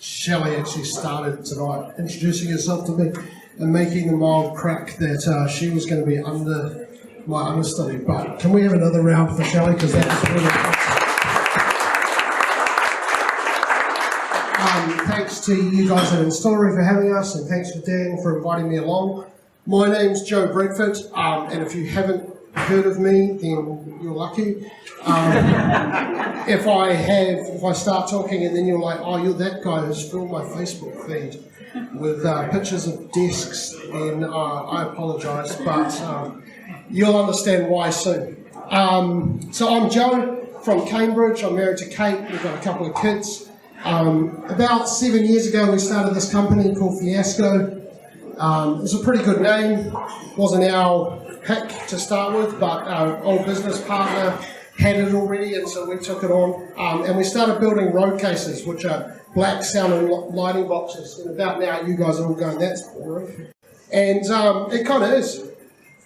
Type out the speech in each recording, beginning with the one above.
Shelley actually started tonight introducing herself to me and making the mild crack that she was going to be under my understudy. But can we have another round for Shelley, because that's really awesome. Thanks to you guys at Installary for having us, and thanks for Dan for inviting me along. My name's Joe Bradford, and if you haven't heard of me, then you're lucky. If I start talking and then you're like, oh, you're that guy who's filled my Facebook feed with pictures of desks, then I apologise, but you'll understand why soon. So I'm Joe from Cambridge. I'm married to Kate. We've got a couple of kids. About 7 years ago, we started this company called Fiasco. It was a pretty good name. Wasn't our pick to start with, but our old business partner had it already, and so we took it on. And we started building road cases, which are black sound and lighting boxes. And about now, you guys are all going, that's boring. And it kind of is.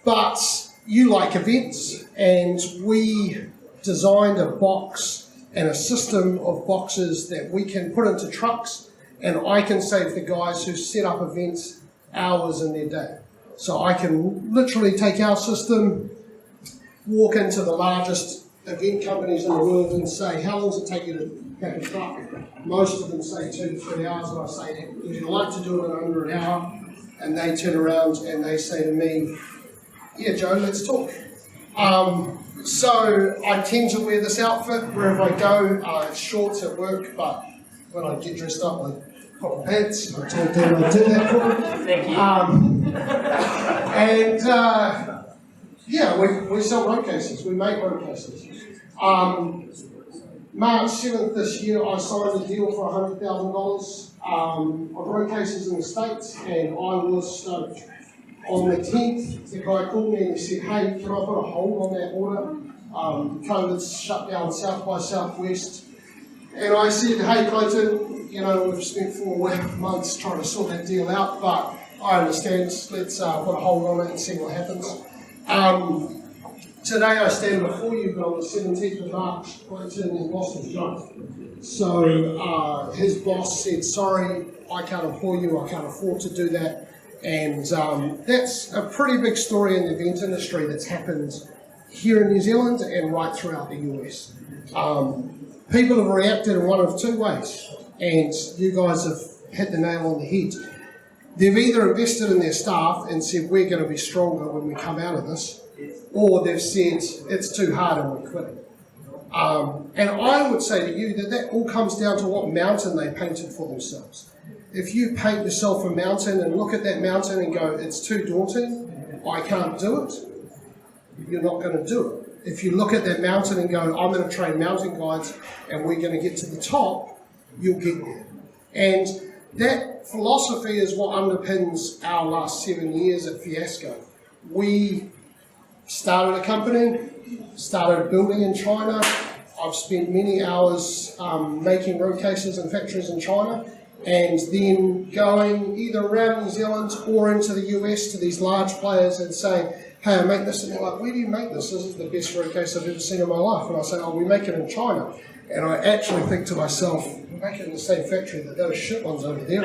But you like events, and we designed a box and a system of boxes that we can put into trucks, and I can save the guys who set up events hours in their day. So I can literally take our system, walk into the largest event companies in the world and say, how long does it take you to pack a truck? Most of them say 2 to 3 hours, and I say, would you like to do it in under an hour? And they turn around and they say to me, yeah, Joe, let's talk. So I tend to wear this outfit wherever I go. It's shorts at work, but when I get dressed up, I put my pants. I told Dan I did that for him. Thank you. Yeah, we sell road cases. We make road cases. March 7th this year, I signed a deal for $100,000 of road cases in the States, and I was stoked. On the 10th, the guy called me and he said, hey, can I put a hold on that order? COVID's shut down South by Southwest. And I said, hey, Clayton, you know, we've spent 4 months trying to sort that deal out, but I understand. Let's put a hold on it and see what happens. Today I stand before you, but on the 17th of March, Clayton lost his job. So his boss said, sorry, I can't employ you, I can't afford to do that. And that's a pretty big story in the event industry that's happened here in New Zealand and right throughout the US. People have reacted in one of 2 ways, and you guys have hit the nail on the head. They've either invested in their staff and said, we're going to be stronger when we come out of this, or they've said, it's too hard and we're quitting. And I would say to you that all comes down to what mountain they painted for themselves. If you paint yourself a mountain and look at that mountain and go, it's too daunting, I can't do it, you're not going to do it. If you look at that mountain and go, I'm going to train mountain guides and we're going to get to the top, you'll get there. And that philosophy is what underpins our last 7 years at Fiasco. We started a company, started building in China. I've spent many hours making road cases in factories in China, and then going either around New Zealand or into the US to these large players and saying, hey, I make this, and they're like, where do you make this? This is the best road case I've ever seen in my life. And I say, oh, we make it in China. And I actually think to myself, we make it in the same factory that those shit ones over there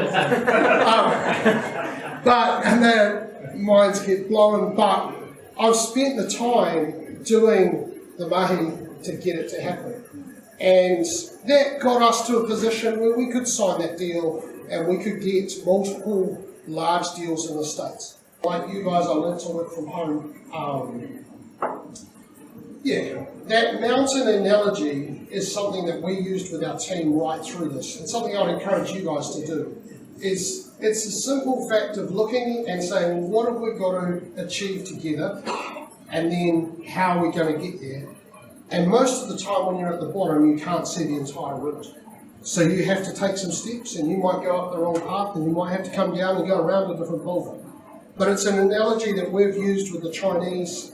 and their minds get blown. But I've spent the time doing the mahi to get it to happen. And that got us to a position where we could sign that deal and we could get multiple large deals in the States. Like you guys, I learned to work from home. That mountain analogy is something that we used with our team right through this. It's something I'd encourage you guys to do. It's a simple fact of looking and saying, what have we got to achieve together? And then how are we going to get there? And most of the time when you're at the bottom, you can't see the entire route. So you have to take some steps, and you might go up the wrong path, and you might have to come down and go around a different boulevard. But it's an analogy that we've used with the Chinese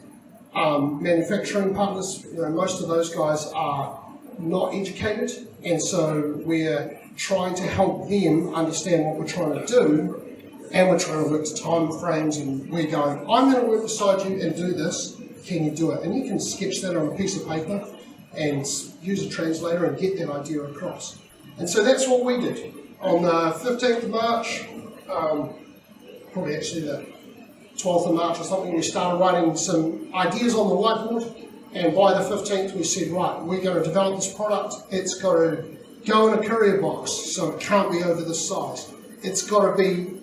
manufacturing partners. You know, most of those guys are not educated, and so we're trying to help them understand what we're trying to do, and we're trying to work to time frames, and we're going, I'm going to work beside you and do this. Can you do it? And you can sketch that on a piece of paper and use a translator and get that idea across. And so that's what we did. On the 15th of March, probably actually the 12th of March or something, we started writing some ideas on the whiteboard, and by the 15th we said, right, we're going to develop this product. It's got to go in a courier box, so it can't be over this size. It's got to be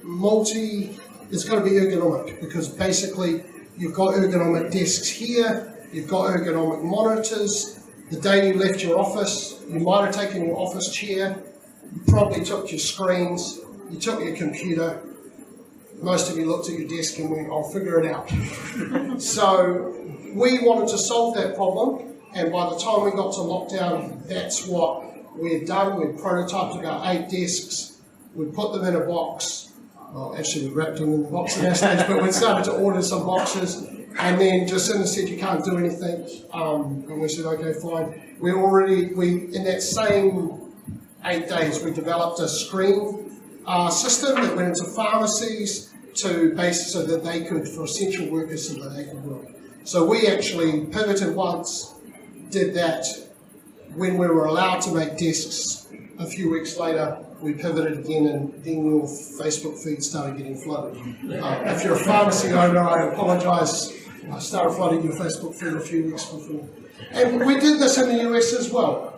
it's got to be ergonomic, because basically you've got ergonomic desks here, you've got ergonomic monitors. The day you left your office, you might have taken your office chair, you probably took your screens, you took your computer. Most of you looked at your desk and went, I'll figure it out. So we wanted to solve that problem, and by the time we got to lockdown, that's what we'd done. We'd prototyped about 8 desks, we'd put them in a box. Well, actually we wrapped them in the box at that stage, but we started to order some boxes, and then Jacinda said, you can't do anything, and we said, okay, fine. We in that same 8 days, we developed a screen system that went into pharmacies so that they could, for essential workers, so that they could work. So we actually pivoted once, did that when we were allowed to make desks. A few weeks later, we pivoted again, and then your Facebook feed started getting flooded. If you're a pharmacy owner, I apologise. I started flooding your Facebook feed a few weeks before. And we did this in the US as well.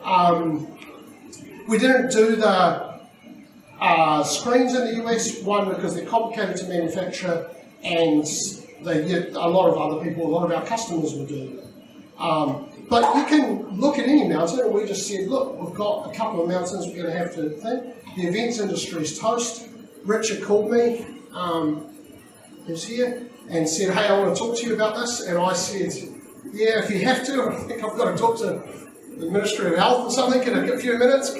We didn't do the screens in the US, one, because they're complicated to manufacture, and a lot of other people, a lot of our customers were doing it. But you can look at any mountain, and we just said, look, we've got a couple of mountains we're going to have to think. The events industry is toast. Richard called me, he was here, and said, hey, I want to talk to you about this. And I said, yeah, if you have to, I think I've got to talk to the Ministry of Health or something in a few minutes.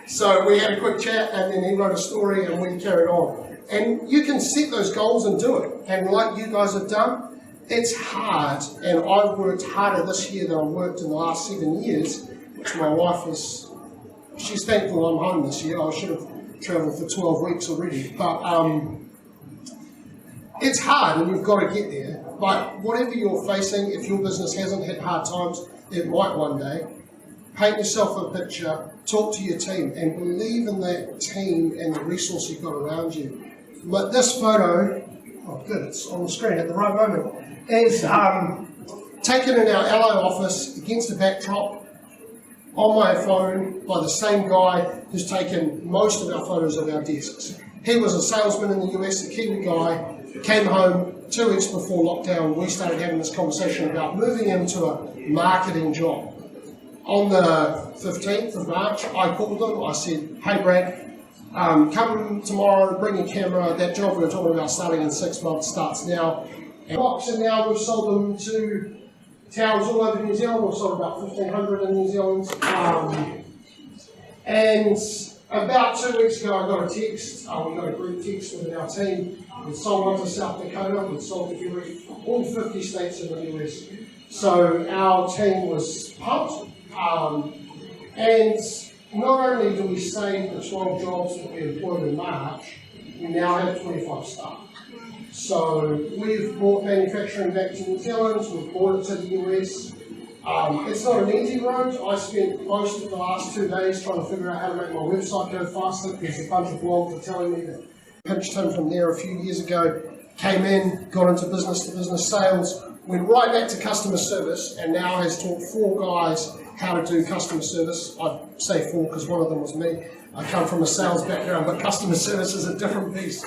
So we had a quick chat, and then he wrote a story, and we carried on. And you can set those goals and do it. And like you guys have done, it's hard, and I've worked harder this year than I've worked in the last 7 years, which my wife she's thankful I'm home this year. I should have travelled for 12 weeks already. But it's hard, and you've got to get there. But whatever you're facing, if your business hasn't had hard times, it might one day. Paint yourself a picture, talk to your team, and believe in that team and the resource you've got around you. But this photo, oh good, it's on the screen at the right moment, is taken in our LA office against a backdrop on my phone by the same guy who's taken most of our photos of our desks. He was a salesman in the US, a Kiwi guy, came home 2 weeks before lockdown. We started having this conversation about moving him to a marketing job. On the 15th of March, I called him. I said, hey Brad, come tomorrow, bring your camera. That job we were talking about starting in 6 months starts now. And now we've sold them to towns all over New Zealand. We've sold about 1,500 in New Zealand. And about 2 weeks ago, I got a text. We got a group text with our team. We'd sold one to South Dakota. We'd sold to all 50 states in the US. So our team was pumped. And not only do we save the 12 jobs that we employed in March, we now have 25 staff. So we've brought manufacturing back to New Zealand, we've brought it to the US. It's not an easy road. I spent most of the last 2 days trying to figure out how to make my website go faster, because a bunch of blogs are telling me that pinched him from there a few years ago, came in, got into business-to-business sales, went right back to customer service, and now has taught 4 guys how to do customer service. I say 4 because one of them was me. I come from a sales background, but customer service is a different beast.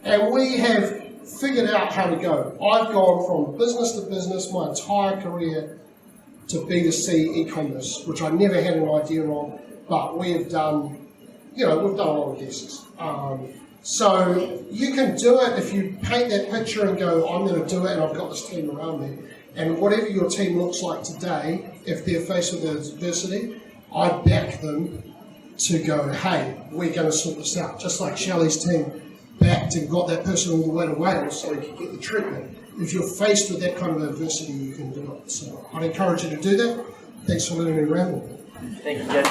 And we have figured out how to go. I've gone from business to business my entire career to B2C e-commerce, which I never had an idea on, but we have done, we've done a lot of desks. So you can do it if you paint that picture and go, I'm going to do it, and I've got this team around me. And whatever your team looks like today, if they're faced with adversity, I back them to go, hey, we're going to sort this out. Just like Shelley's team backed and got that person all the way to Wales so he could get the treatment. If you're faced with that kind of adversity, you can do it. So I'd encourage you to do that. Thanks for letting me ramble. Thank you, Jed.